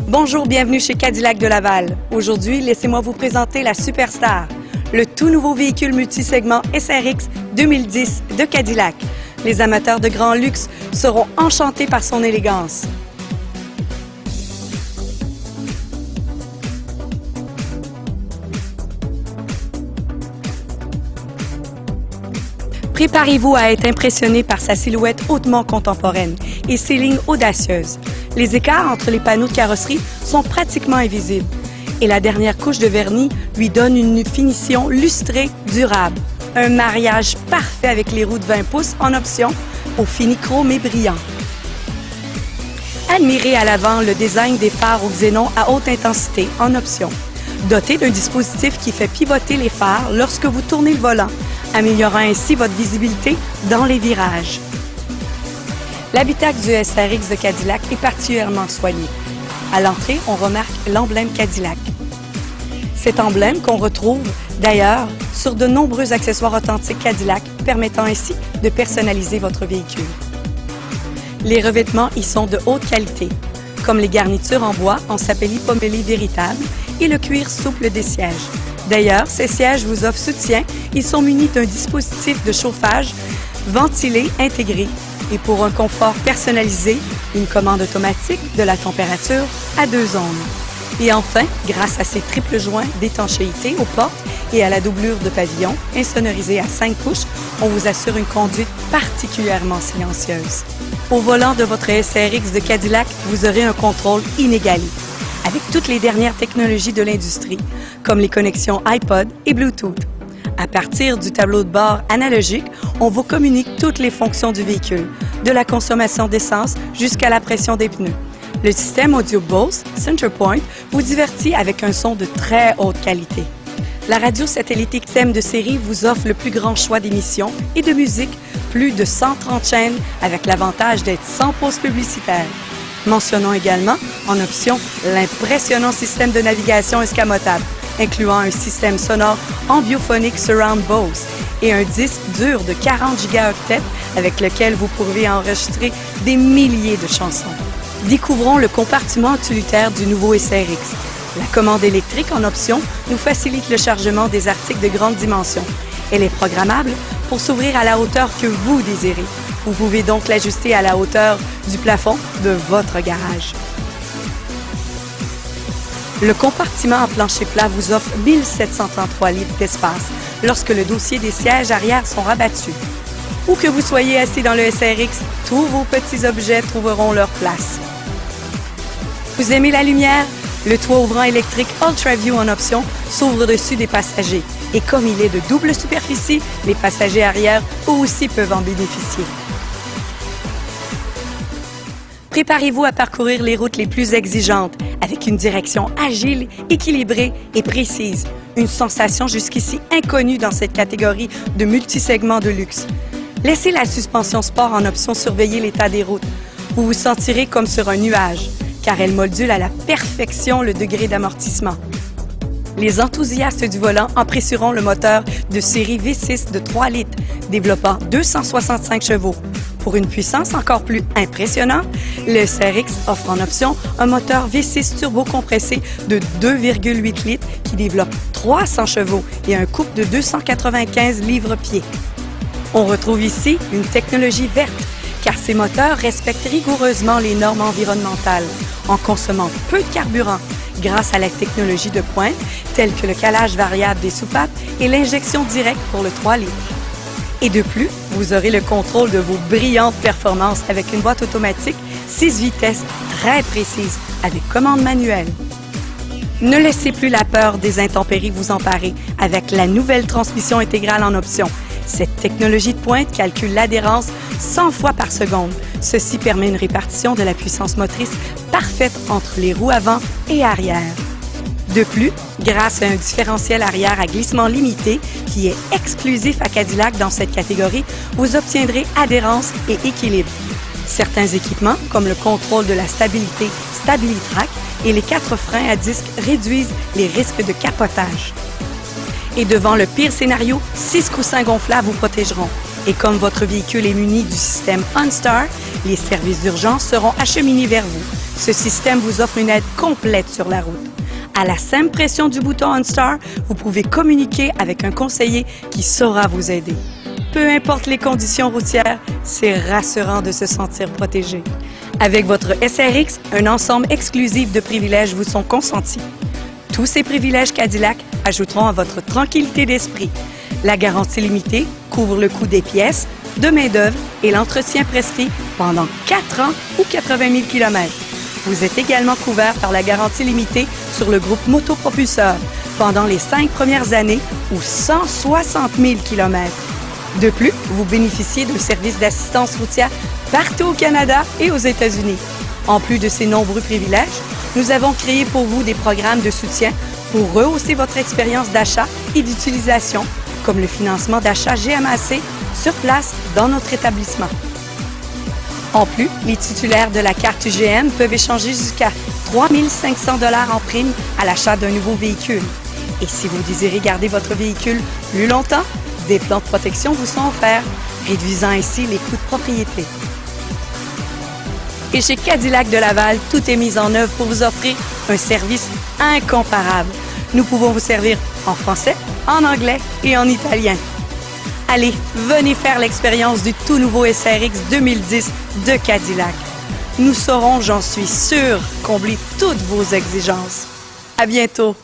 Bonjour, bienvenue chez Cadillac de Laval. Aujourd'hui, laissez-moi vous présenter la Superstar, le tout nouveau véhicule multisegment SRX 2010 de Cadillac. Les amateurs de grand luxe seront enchantés par son élégance. Préparez-vous à être impressionné par sa silhouette hautement contemporaine et ses lignes audacieuses. Les écarts entre les panneaux de carrosserie sont pratiquement invisibles et la dernière couche de vernis lui donne une finition lustrée durable. Un mariage parfait avec les roues de 20 pouces en option au fini chrome et brillant. Admirez à l'avant le design des phares au xénon à haute intensité en option. Doté d'un dispositif qui fait pivoter les phares lorsque vous tournez le volant, améliorant ainsi votre visibilité dans les virages. L'habitacle du SRX de Cadillac est particulièrement soigné. À l'entrée, on remarque l'emblème Cadillac. Cet emblème qu'on retrouve d'ailleurs sur de nombreux accessoires authentiques Cadillac, permettant ainsi de personnaliser votre véhicule. Les revêtements y sont de haute qualité, comme les garnitures en bois en sapelli pommelé véritable et le cuir souple des sièges. D'ailleurs, ces sièges vous offrent soutien. Ils sont munis d'un dispositif de chauffage ventilé intégré et pour un confort personnalisé, une commande automatique de la température à 2 zones. Et enfin, grâce à ces triples joints d'étanchéité aux portes et à la doublure de pavillon insonorisée à 5 couches, on vous assure une conduite particulièrement silencieuse. Au volant de votre SRX de Cadillac, vous aurez un contrôle inégalé, avec toutes les dernières technologies de l'industrie, comme les connexions iPod et Bluetooth. À partir du tableau de bord analogique, on vous communique toutes les fonctions du véhicule, de la consommation d'essence jusqu'à la pression des pneus. Le système audio Bose Centerpoint vous divertit avec un son de très haute qualité. La radio satellite XM de série vous offre le plus grand choix d'émissions et de musique, plus de 130 chaînes avec l'avantage d'être sans pause publicitaire. Mentionnons également, en option, l'impressionnant système de navigation escamotable, incluant un système sonore ambiophonique Surround Bose et un disque dur de 40 gigaoctets avec lequel vous pourrez enregistrer des milliers de chansons. Découvrons le compartiment utilitaire du nouveau SRX. La commande électrique en option nous facilite le chargement des articles de grande dimension. Elle est programmable pour s'ouvrir à la hauteur que vous désirez. Vous pouvez donc l'ajuster à la hauteur du plafond de votre garage. Le compartiment en plancher plat vous offre 1733 litres d'espace lorsque le dossier des sièges arrière sont rabattus. Où que vous soyez assis dans le SRX, tous vos petits objets trouveront leur place. Vous aimez la lumière? Le toit ouvrant électrique UltraView en option s'ouvre au-dessus des passagers. Et comme il est de double superficie, les passagers arrière eux aussi peuvent en bénéficier. Préparez-vous à parcourir les routes les plus exigeantes avec une direction agile, équilibrée et précise. Une sensation jusqu'ici inconnue dans cette catégorie de multisegments de luxe. Laissez la suspension sport en option surveiller l'état des routes. Vous vous sentirez comme sur un nuage, car elle module à la perfection le degré d'amortissement. Les enthousiastes du volant apprécieront le moteur de série V6 de 3 litres, développant 265 chevaux. Pour une puissance encore plus impressionnante, le SRX offre en option un moteur V6 turbo compressé de 2,8 litres qui développe 300 chevaux et un couple de 295 livres-pieds. On retrouve ici une technologie verte, car ces moteurs respectent rigoureusement les normes environnementales en consommant peu de carburant grâce à la technologie de pointe telle que le calage variable des soupapes et l'injection directe pour le 3 litres. Et de plus, vous aurez le contrôle de vos brillantes performances avec une boîte automatique 6 vitesses très précise avec commande manuelle. Ne laissez plus la peur des intempéries vous emparer avec la nouvelle transmission intégrale en option. Cette technologie de pointe calcule l'adhérence 100 fois par seconde. Ceci permet une répartition de la puissance motrice parfaite entre les roues avant et arrière. De plus, grâce à un différentiel arrière à glissement limité qui est exclusif à Cadillac dans cette catégorie, vous obtiendrez adhérence et équilibre. Certains équipements, comme le contrôle de la stabilité StabiliTrak et les 4 freins à disque réduisent les risques de capotage. Et devant le pire scénario, 6 coussins gonflables vous protégeront. Et comme votre véhicule est muni du système OnStar, les services d'urgence seront acheminés vers vous. Ce système vous offre une aide complète sur la route. À la simple pression du bouton OnStar, vous pouvez communiquer avec un conseiller qui saura vous aider. Peu importe les conditions routières, c'est rassurant de se sentir protégé. Avec votre SRX, un ensemble exclusif de privilèges vous sont consentis. Tous ces privilèges Cadillac ajouteront à votre tranquillité d'esprit. La garantie limitée couvre le coût des pièces, de main-d'œuvre et l'entretien prescrit pendant 4 ans ou 80 000 km. Vous êtes également couvert par la garantie limitée sur le groupe Motopropulseur pendant les 5 premières années ou 160 000 km. De plus, vous bénéficiez d'un service d'assistance routière partout au Canada et aux États-Unis. En plus de ces nombreux privilèges, nous avons créé pour vous des programmes de soutien pour rehausser votre expérience d'achat et d'utilisation, comme le financement d'achat GMAC sur place dans notre établissement. En plus, les titulaires de la carte UGM peuvent échanger jusqu'à 3 500 $ en prime à l'achat d'un nouveau véhicule. Et si vous désirez garder votre véhicule plus longtemps, des plans de protection vous sont offerts, réduisant ainsi les coûts de propriété. Et chez Cadillac de Laval, tout est mis en œuvre pour vous offrir un service incomparable. Nous pouvons vous servir en français, en anglais et en italien. Allez, venez faire l'expérience du tout nouveau SRX 2010 de Cadillac. Nous saurons, j'en suis sûre, combler toutes vos exigences. À bientôt!